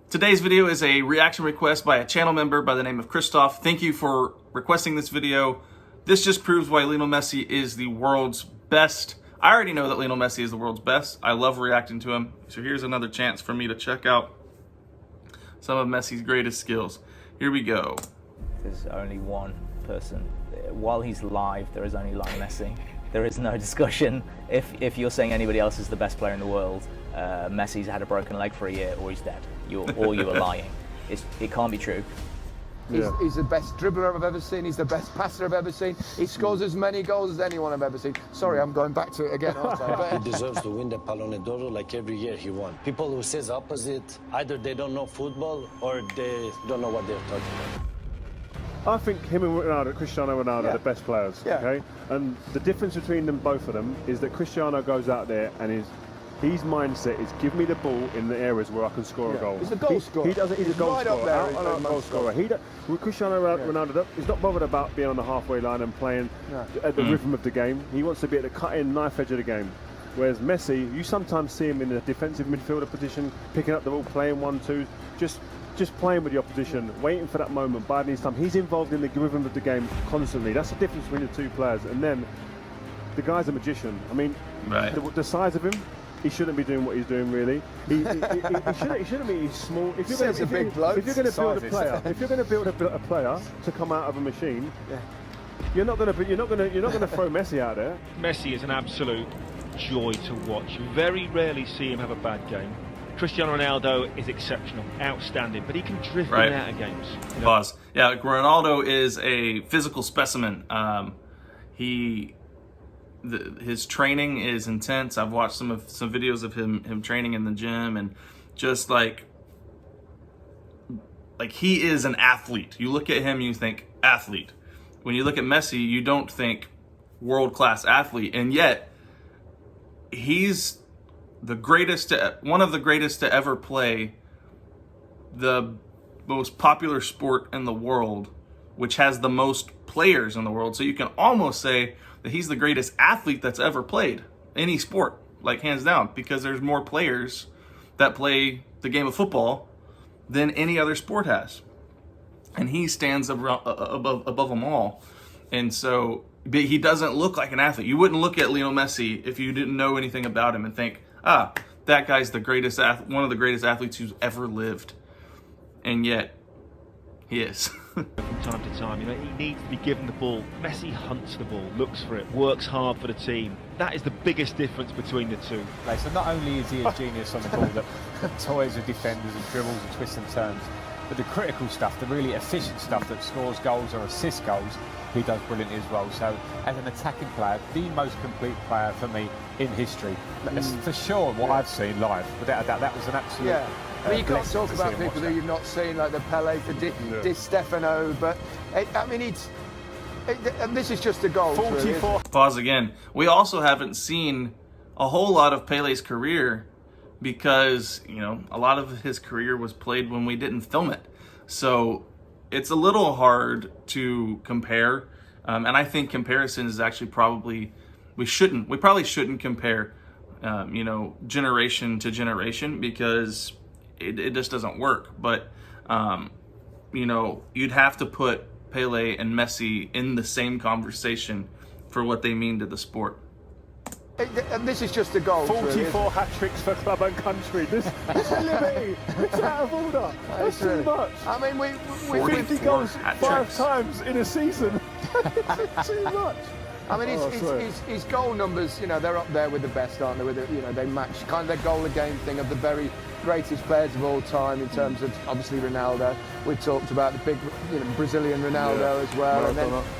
Today's video is a reaction request by a channel member by the name of Christoph. Thank you for requesting this video. This just proves why Lionel Messi is the world's best. I already know that Lionel Messi is the world's best. I love reacting to him. So here's another chance for me to check out some of Messi's greatest skills. Here we go. There's only one person. While he's live, there is only Lionel Messi. There is no discussion. If you're saying anybody else is the best player in the world, Messi's had a broken leg for a year or he's dead. You are lying. It can't be true. He's the best dribbler I've ever seen. He's the best passer I've ever seen. He scores as many goals as anyone I've ever seen. Sorry, I'm going back to it again, aren't I? But he deserves to win the Ballon d'Or like every year he won. People who says opposite, either they don't know football or they don't know what they're talking about. I think him and Cristiano Ronaldo are the best players, okay? And the difference between them, both of them, is that Cristiano goes out there and his mindset is give me the ball in the areas where I can score a goal. He's a goal scorer. He's a goal right scorer, out goal scorer. Cristiano Ronaldo, he's not bothered about being on the halfway line and playing at the rhythm of the game. He wants to be at the cutting knife edge of the game. Whereas Messi, you sometimes see him in a defensive midfielder position, picking up the ball, playing 1-2s, just playing with the opposition, waiting for that moment, biding his time. He's involved in the rhythm of the game constantly. That's the difference between the two players. And then the guy's a magician. I mean, the size of him, he shouldn't be doing what he's doing, really. He shouldn't be. He's small. If you're going to build a player to come out of a machine, you're not going to throw Messi out there. Messi is an absolute joy to watch. You very rarely see him have a bad game. Cristiano Ronaldo is exceptional, outstanding, but he can drift in and out of games. You know? Pause. Yeah, Ronaldo is a physical specimen. His training is intense. I've watched some videos of him training in the gym, and just like he is an athlete. You look at him, you think athlete. When you look at Messi, you don't think world-class athlete, and yet he's one of the greatest to ever play the most popular sport in the world, which has the most players in the world. So you can almost say that he's the greatest athlete that's ever played any sport, like hands down, because there's more players that play the game of football than any other sport has. And he stands above them all. And so, but he doesn't look like an athlete. You wouldn't look at Lionel Messi if you didn't know anything about him and think, that guy's the greatest one of the greatest athletes who's ever lived. And yet, he is. From time to time, you know, he needs to be given the ball. Messi hunts the ball, looks for it, works hard for the team. That is the biggest difference between the two. So not only is he a genius on the ball that toys with defenders and dribbles and twists and turns, but the critical stuff, the really efficient stuff that scores goals or assists goals, he does brilliantly as well. So as an attacking player, the most complete player for me in history. That's for sure what I've seen live. Without a doubt, that was an absolute... I mean, you can't talk about people that you've not seen, like the Pele, the Di Stefano, but I mean, and this is just a goal. 44. Really. Pause again. We also haven't seen a whole lot of Pele's career because, you know, a lot of his career was played when we didn't film it. So it's a little hard to compare. And I think comparison is actually probably, we probably shouldn't compare, you know, generation to generation, because it just doesn't work. But, you know, you'd have to put Pele and Messi in the same conversation for what they mean to the sport. And this is just a goal. 44 hat-tricks for club and country. This is liberty. It's out of order. That's too much. I mean, we 50 goals 5 times in a season. It's too much. I mean, his goal numbers, you know, they're up there with the best, aren't they? With you know, they match kind of their goal-a-game thing of the very greatest players of all time in terms of, obviously, Ronaldo. We've talked about the big, you know, Brazilian Ronaldo as well.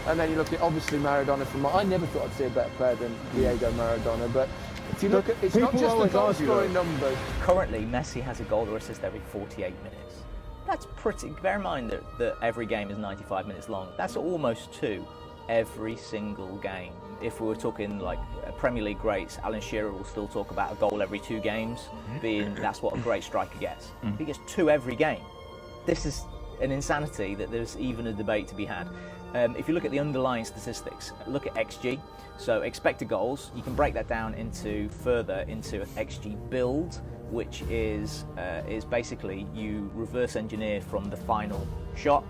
And then you look at, obviously, Maradona. I never thought I'd see a better player than Diego Maradona. But if you look at, it's not just the goal-scoring numbers. Currently, Messi has a goal or assist every 48 minutes. That's pretty... Bear in mind that every game is 95 minutes long. That's almost 2 every single game. If we were talking like Premier League greats, Alan Shearer will still talk about a goal every 2 games, being that's what a great striker gets. He gets 2 every game. This is an insanity that there's even a debate to be had. If you look at the underlying statistics, look at XG, so expected goals, you can break that down into XG build, which is basically you reverse engineer from the final shot,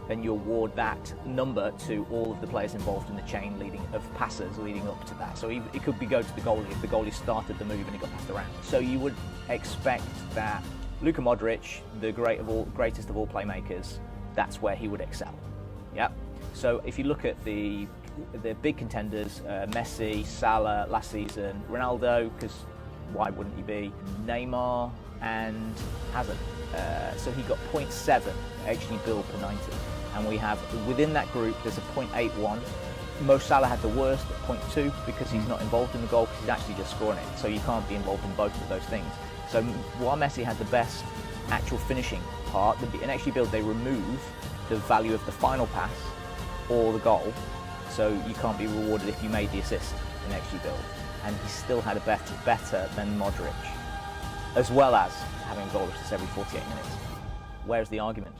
and you award that number to all of the players involved in the chain of passers leading up to that. So it could go to the goalie if the goalie started the move and it got passed around. So you would expect that Luka Modric, the greatest of all playmakers, that's where he would excel. Yeah. So if you look at the big contenders, Messi, Salah last season, Ronaldo, because why wouldn't he be? Neymar and Hazard. So he got 0.7 XG build per 90. And we have, within that group, there's a 0.81. Mo Salah had the worst at 0.2 because he's not involved in the goal, because he's actually just scoring it. So you can't be involved in both of those things. So while Messi had the best actual finishing part, in XG build they remove the value of the final pass or the goal. So you can't be rewarded if you made the assist in XG build. And he still had a better than Modric, as well as having a goal assist every 48 minutes. Where's the argument?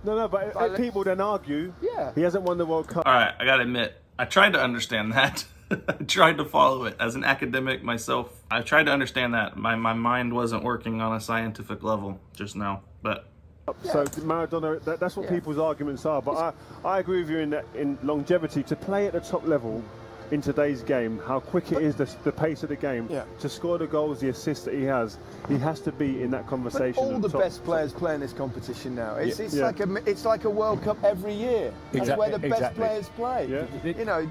No, but if people then argue, he hasn't won the World Cup. All right, I gotta admit, I tried to understand that. I tried to follow it. As an academic myself, I tried to understand that. My mind wasn't working on a scientific level just now, but... So Maradona, that's what people's arguments are. But I agree with you in longevity. To play at the top level in today's game, how quick it is, the pace of the game, to score the goals, the assists that he has to be in that conversation. But all the best players play in this competition now. It's like a World Cup every year. That's where the best players play. Yeah. You know.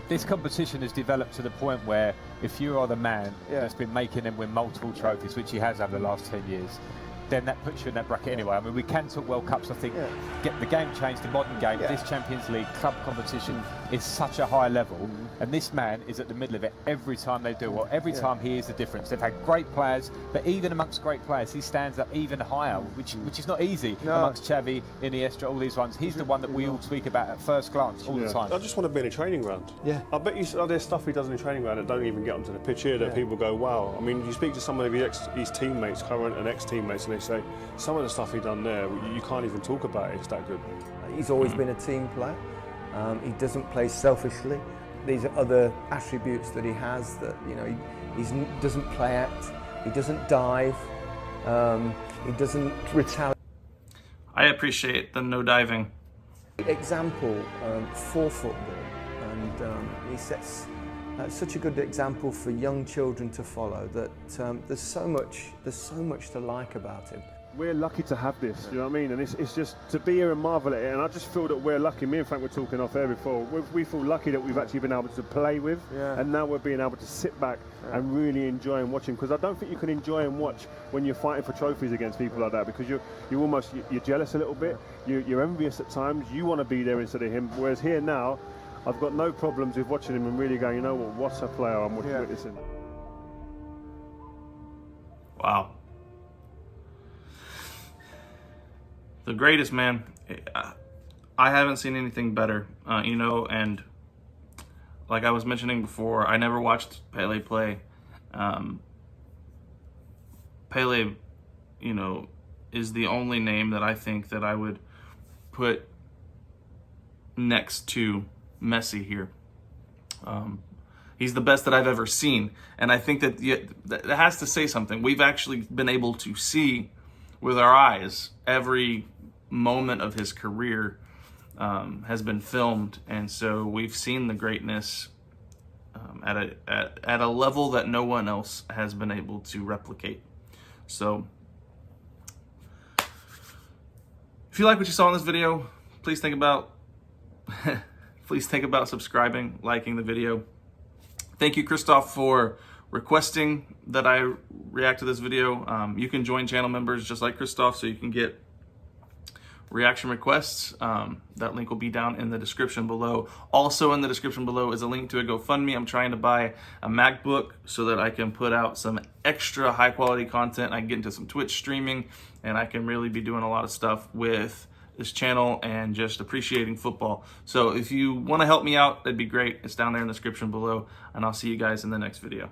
This competition has developed to the point where if you are the man that's been making them win multiple trophies, which he has over the last 10 years, then that puts you in that bracket anyway. I mean, we can talk World Cups. I think get the game changed, the modern game. This Champions League club competition is such a high level, and this man is at the middle of it every time they do. Well, every time he is the difference. They've had great players, but even amongst great players, he stands up even higher, which is not easy amongst Xavi, Iniesta, all these ones. He's the one that we all speak about at first glance all the time. I just want to be in a training ground. Yeah. I bet you there's stuff he does in a training ground that don't even get onto the pitch here that people go, wow. I mean, you speak to some of his teammates, current and ex-teammates, and they say some of the stuff he done there, you can't even talk about it. It's that good. He's always been a team player. He doesn't play selfishly. These are other attributes that he has that, you know, he doesn't play act, he doesn't dive, he doesn't retaliate. I appreciate the no diving. Example for football, and he sets such a good example for young children to follow that there's so much to like about him. We're lucky to have this, you know what I mean? And it's just to be here and marvel at it. And I just feel that we're lucky. Me and Frank were talking off air before. We feel lucky that we've actually been able to play with, and now we're being able to sit back and really enjoy and watch him. Because I don't think you can enjoy and watch when you're fighting for trophies against people like that, because you're jealous a little bit. You're envious at times. You want to be there instead of him. Whereas here now, I've got no problems with watching him and really going, you know what a player I'm witnessing. Wow. The greatest, man. I haven't seen anything better, you know, and like I was mentioning before, I never watched Pele play. Pele, you know, is the only name that I think that I would put next to Messi here. He's the best that I've ever seen, and I think that that has to say something. We've actually been able to see with our eyes every moment of his career has been filmed, and so we've seen the greatness at a level that no one else has been able to replicate. So if you like what you saw in this video, please think about subscribing, liking the video. Thank you, Christoph, for requesting that I react to this video. You can join channel members just like Christoph, so you can get reaction requests. That link will be down in the description below. Also in the description below is a link to a GoFundMe. I'm trying to buy a MacBook so that I can put out some extra high quality content. I can get into some Twitch streaming, and I can really be doing a lot of stuff with this channel and just appreciating football. So if you want to help me out, that'd be great. It's down there in the description below, and I'll see you guys in the next video.